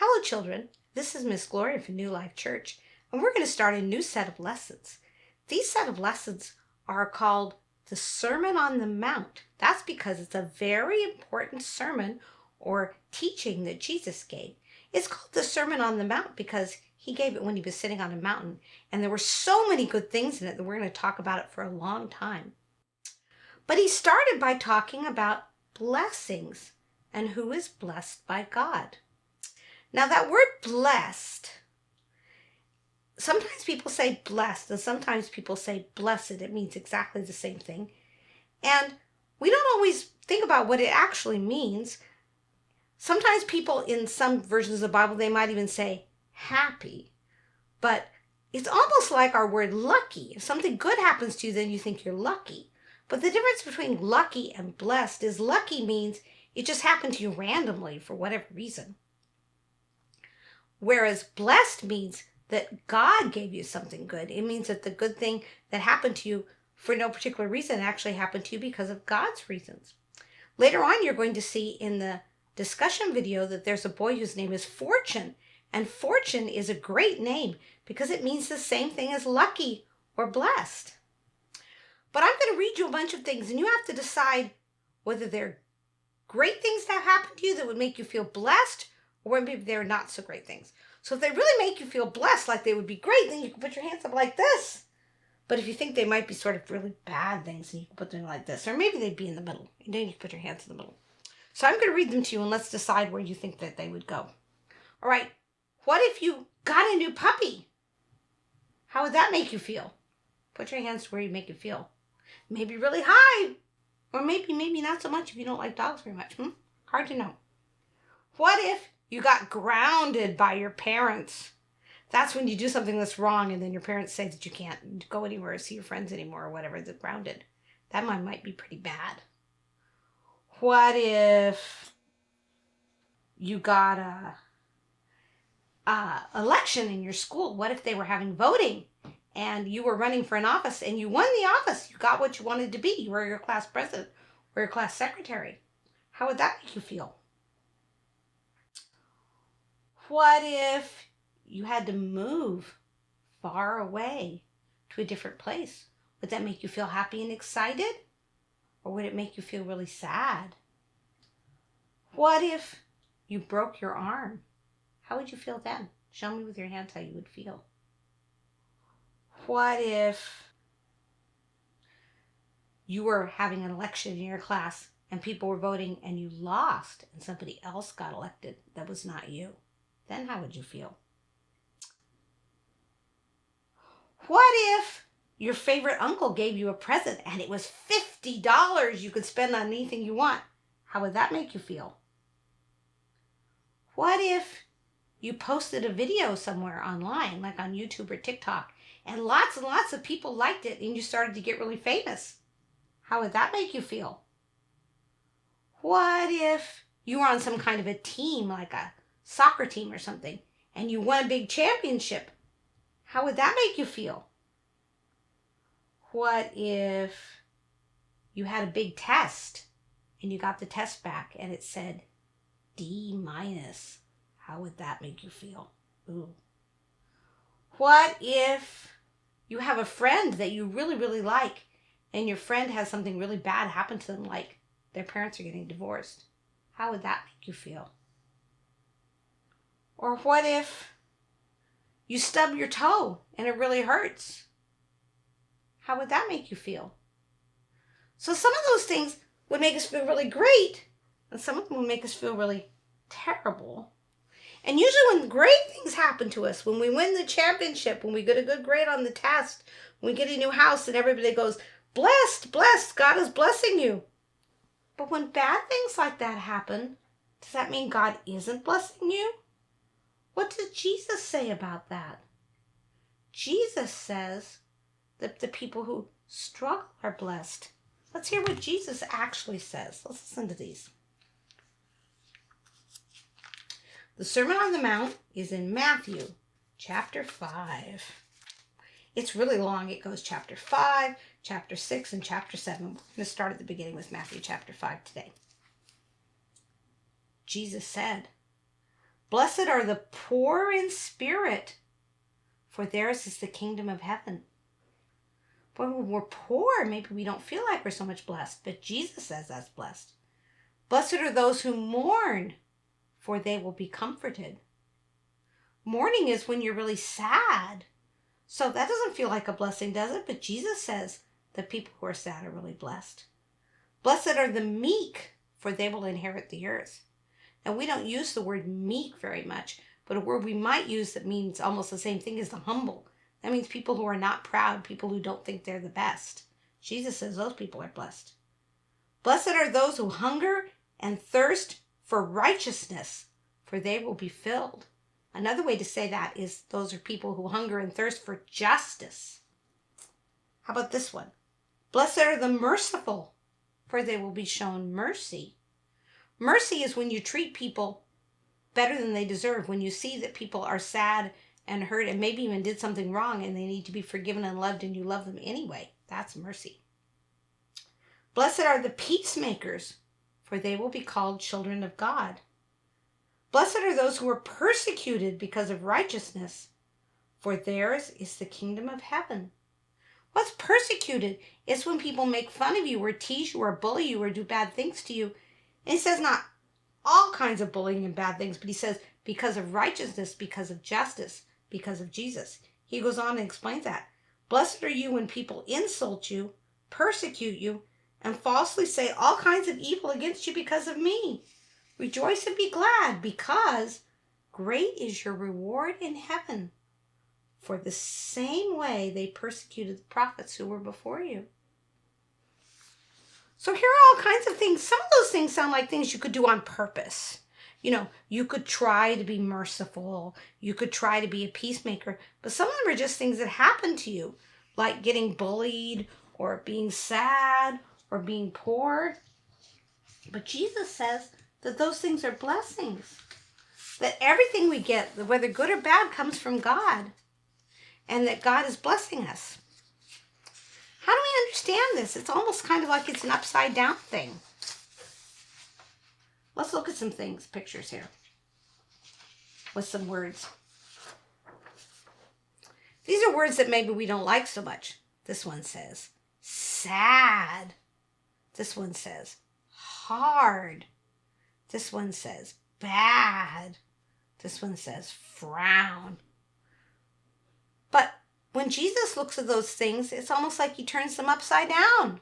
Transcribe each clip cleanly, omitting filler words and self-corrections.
Hello, children. This is Miss Gloria from New Life Church, and we're going to start a new set of lessons. These set of lessons are called the Sermon on the Mount. That's because it's a very important sermon or teaching that Jesus gave. It's called the Sermon on the Mount because he gave it when he was sitting on a mountain, and there were so many good things in it that we're going to talk about it for a long time. But he started by talking about blessings and who is blessed by God. Now that word blessed, sometimes people say blessed and sometimes people say blessed. It means exactly the same thing. And we don't always think about what it actually means. Sometimes people in some versions of the Bible, they might even say happy. But it's almost like our word lucky. If something good happens to you, then you think you're lucky. But the difference between lucky and blessed is lucky means it just happened to you randomly for whatever reason. Whereas blessed means that God gave you something good. It means that the good thing that happened to you for no particular reason actually happened to you because of God's reasons. Later on, you're going to see in the discussion video that there's a boy whose name is Fortune. And Fortune is a great name because it means the same thing as lucky or blessed. But I'm going to read you a bunch of things, and you have to decide whether they're great things that happen to you that would make you feel blessed, or maybe they're not so great things. So if they really make you feel blessed, like they would be great, then you can put your hands up like this. But if you think they might be sort of really bad things, then you can put them like this. Or maybe they'd be in the middle. And then you can put your hands in the middle. So I'm going to read them to you, and let's decide where you think that they would go. All right. What if you got a new puppy? How would that make you feel? Put your hands where you make it feel. Maybe really high. Or maybe not so much if you don't like dogs very much. Hard to know. What if you got grounded by your parents? That's when you do something that's wrong and then your parents say that you can't go anywhere or see your friends anymore or whatever. That's grounded. That one might be pretty bad. What if you got a election in your school? What if they were having voting and you were running for an office and you won the office? You got what you wanted to be. You were your class president or your class secretary. How would that make you feel? What if you had to move far away to a different place? Would that make you feel happy and excited? Or would it make you feel really sad? What if you broke your arm? How would you feel then? Show me with your hands how you would feel. What if you were having an election in your class and people were voting and you lost and somebody else got elected that was not you? Then how would you feel? What if your favorite uncle gave you a present and it was $50 you could spend on anything you want? How would that make you feel? What if you posted a video somewhere online, like on YouTube or TikTok, and lots of people liked it and you started to get really famous? How would that make you feel? What if you were on some kind of a team, like a soccer team or something, and you won a big championship? How would that make you feel? What if you had a big test and you got the test back and it said D-? How would that make you feel? Ooh. What if you have a friend that you really, really like and your friend has something really bad happen to them, like their parents are getting divorced? How would that make you feel? Or what if you stub your toe and it really hurts? How would that make you feel? So some of those things would make us feel really great, and some of them would make us feel really terrible. And usually when great things happen to us, when we win the championship, when we get a good grade on the test, when we get a new house and everybody goes, blessed, blessed, God is blessing you. But when bad things like that happen, does that mean God isn't blessing you? What did Jesus say about that? Jesus says that the people who struggle are blessed. Let's hear what Jesus actually says. Let's listen to these. The Sermon on the Mount is in Matthew chapter 5. It's really long. It goes chapter 5, chapter 6, and chapter 7. We're going to start at the beginning with Matthew chapter 5 today. Jesus said, Blessed are the poor in spirit, for theirs is the kingdom of heaven. But when we're poor, maybe we don't feel like we're so much blessed, but Jesus says that's blessed. Blessed are those who mourn, for they will be comforted. Mourning is when you're really sad. So that doesn't feel like a blessing, does it? But Jesus says that people who are sad are really blessed. Blessed are the meek, for they will inherit the earth. And we don't use the word meek very much, but a word we might use that means almost the same thing as the humble. That means people who are not proud, people who don't think they're the best. Jesus says those people are blessed. Blessed are those who hunger and thirst for righteousness, for they will be filled. Another way to say that is those are people who hunger and thirst for justice. How about this one? Blessed are the merciful, for they will be shown mercy. Mercy is when you treat people better than they deserve, when you see that people are sad and hurt and maybe even did something wrong and they need to be forgiven and loved and you love them anyway. That's mercy. Blessed are the peacemakers, for they will be called children of God. Blessed are those who are persecuted because of righteousness, for theirs is the kingdom of heaven. What's persecuted? It's when people make fun of you or tease you or bully you or do bad things to you. And he says not all kinds of bullying and bad things, but he says because of righteousness, because of justice, because of Jesus. He goes on and explains that. Blessed are you when people insult you, persecute you, and falsely say all kinds of evil against you because of me. Rejoice and be glad, because great is your reward in heaven. For the same way they persecuted the prophets who were before you. So here are all kinds of things. Some of those things sound like things you could do on purpose. You know, you could try to be merciful. You could try to be a peacemaker. But some of them are just things that happen to you, like getting bullied or being sad or being poor. But Jesus says that those things are blessings. That everything we get, whether good or bad, comes from God. And that God is blessing us. How do we understand this? It's almost kind of like it's an upside down thing. Let's look at some things, pictures here. With some words. These are words that maybe we don't like so much. This one says sad. This one says hard. This one says bad. This one says frown. But when Jesus looks at those things, it's almost like he turns them upside down.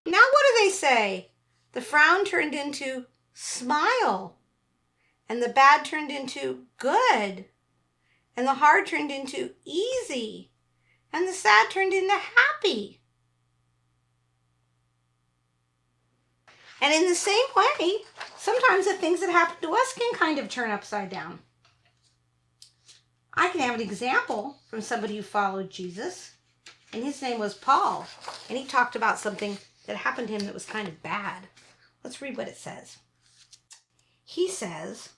Now what do they say? The frown turned into smile. And the bad turned into good. And the hard turned into easy. And the sad turned into happy. And in the same way, sometimes the things that happen to us can kind of turn upside down. I can have an example from somebody who followed Jesus, and his name was Paul, and he talked about something that happened to him that was kind of bad. Let's read what it says. He says,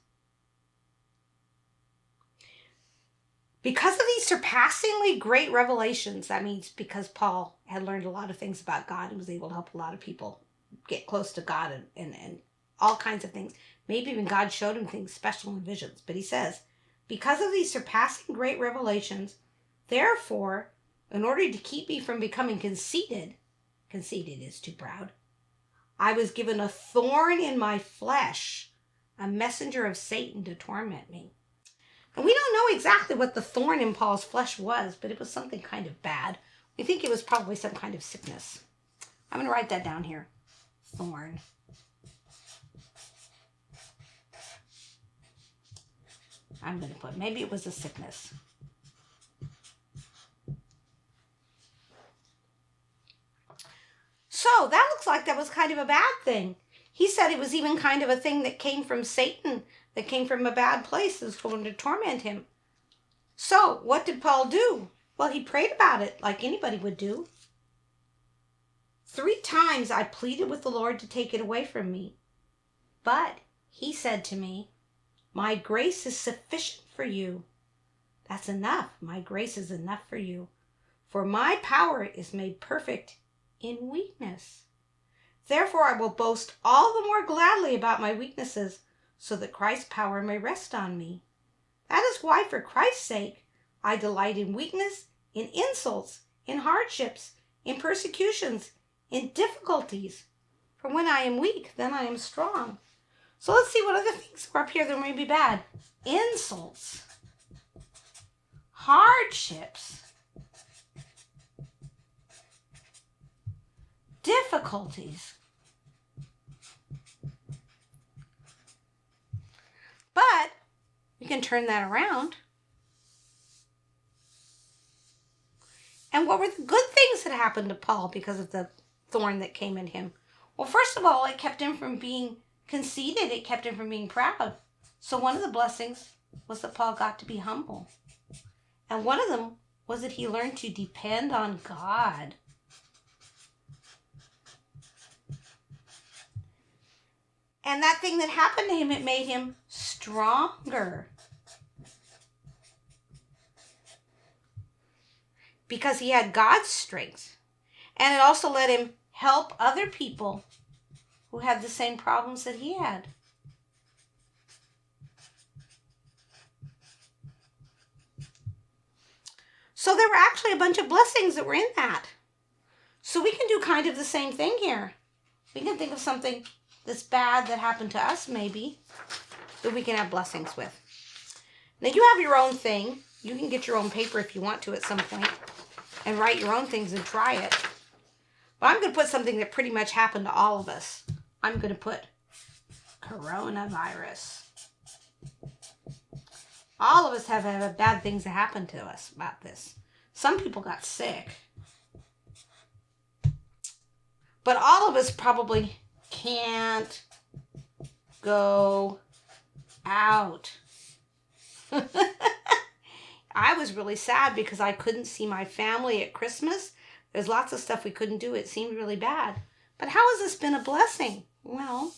because of these surpassingly great revelations, that means because Paul had learned a lot of things about God and was able to help a lot of people get close to God and all kinds of things. Maybe even God showed him things special in visions. But he says, because of these surpassing great revelations, therefore, in order to keep me from becoming conceited is too proud, I was given a thorn in my flesh, a messenger of Satan to torment me. And we don't know exactly what the thorn in Paul's flesh was, but it was something kind of bad. We think it was probably some kind of sickness. I'm going to write that down here. Thorn. I'm going to put, maybe it was a sickness. So that looks like that was kind of a bad thing. He said it was even kind of a thing that came from Satan, that came from a bad place, that was going to torment him. So what did Paul do? Well, he prayed about it like anybody would do. 3 times I pleaded with the Lord to take it away from me. But he said to me, my grace is sufficient for you. That's enough. My grace is enough for you. For my power is made perfect in weakness. Therefore I will boast all the more gladly about my weaknesses, so that Christ's power may rest on me. That is why, for Christ's sake, I delight in weakness, in insults, in hardships, in persecutions, in difficulties. For when I am weak, then I am strong. So let's see what other things are up here that may be bad. Insults, hardships, difficulties. But we can turn that around. And what were the good things that happened to Paul because of the thorn that came in him? Well, first of all, it kept him from being conceited. It kept him from being proud. So one of the blessings was that Paul got to be humble. And one of them was that he learned to depend on God. And that thing that happened to him, it made him stronger. Because he had God's strength. And it also let him help other people who had the same problems that he had. So there were actually a bunch of blessings that were in that. So we can do kind of the same thing here. We can think of something that's bad that happened to us maybe, that we can have blessings with. Now you have your own thing. You can get your own paper if you want to at some point and write your own things and try it. But I'm going to put something that pretty much happened to all of us. I'm going to put coronavirus. All of us have had bad things that happened to us about this. Some people got sick. But all of us probably can't go out. I was really sad because I couldn't see my family at Christmas. There's lots of stuff we couldn't do. It seemed really bad. But how has this been a blessing? Well,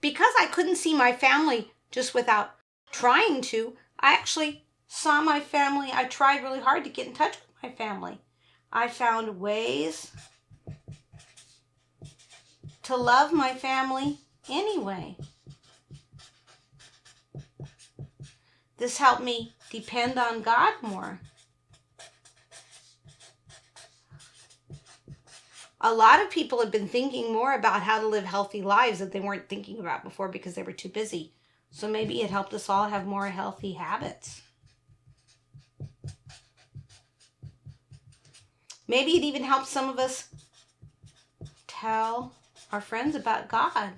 because I couldn't see my family just without trying to, I actually saw my family. I tried really hard to get in touch with my family. I found ways to love my family anyway. This helped me depend on God more. A lot of people have been thinking more about how to live healthy lives that they weren't thinking about before because they were too busy. So maybe it helped us all have more healthy habits. Maybe it even helped some of us tell our friends about God.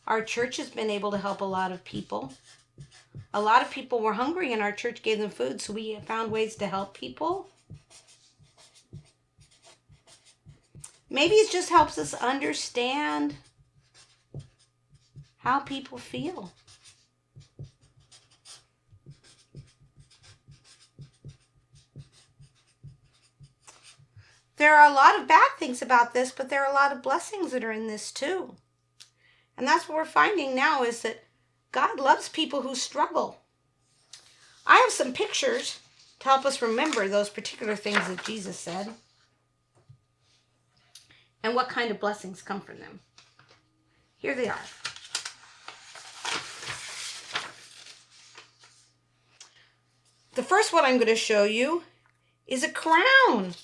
Our church has been able to help a lot of people. A lot of people were hungry and our church gave them food, so we found ways to help people. Maybe it just helps us understand how people feel. There are a lot of bad things about this, but there are a lot of blessings that are in this too. And that's what we're finding now, is that God loves people who struggle. I have some pictures to help us remember those particular things that Jesus said and what kind of blessings come from them. Here they are. The first one I'm going to show you is a crown.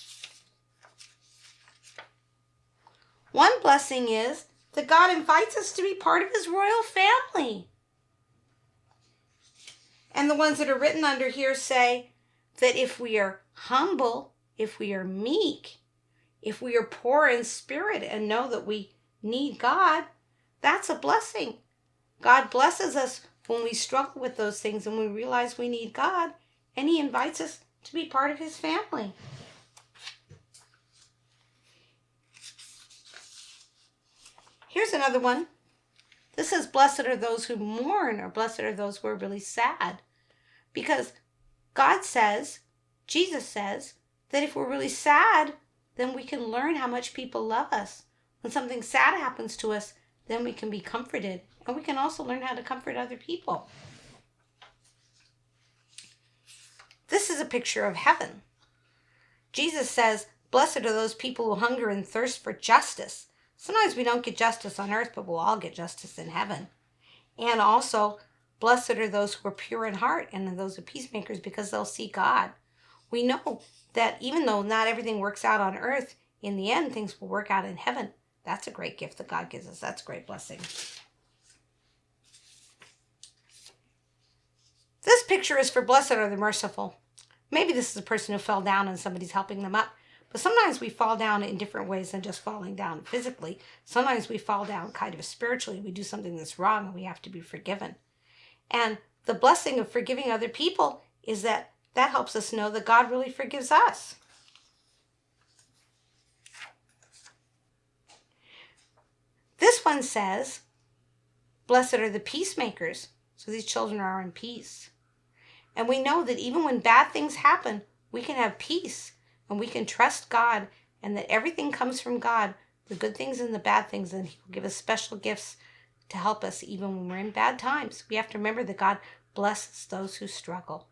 One blessing is that God invites us to be part of his royal family. And the ones that are written under here say that if we are humble, if we are meek, if we are poor in spirit and know that we need God, that's a blessing. God blesses us when we struggle with those things and we realize we need God, and he invites us to be part of his family. Here's another one. This says, blessed are those who mourn, or blessed are those who are really sad. Because God says, Jesus says, that if we're really sad, then we can learn how much people love us. When something sad happens to us, then we can be comforted. And we can also learn how to comfort other people. This is a picture of heaven. Jesus says, blessed are those people who hunger and thirst for justice. Sometimes we don't get justice on earth, but we'll all get justice in heaven. And also, blessed are those who are pure in heart and those are peacemakers because they'll see God. We know that even though not everything works out on earth, in the end, things will work out in heaven. That's a great gift that God gives us. That's a great blessing. This picture is for blessed are the merciful. Maybe this is a person who fell down and somebody's helping them up. But sometimes we fall down in different ways than just falling down physically. Sometimes we fall down kind of spiritually. We do something that's wrong and we have to be forgiven. And the blessing of forgiving other people is that helps us know that God really forgives us. This one says, blessed are the peacemakers. So these children are in peace. And we know that even when bad things happen, we can have peace and we can trust God and that everything comes from God, the good things and the bad things, and He will give us special gifts to help us even when we're in bad times. We have to remember that God blesses those who struggle.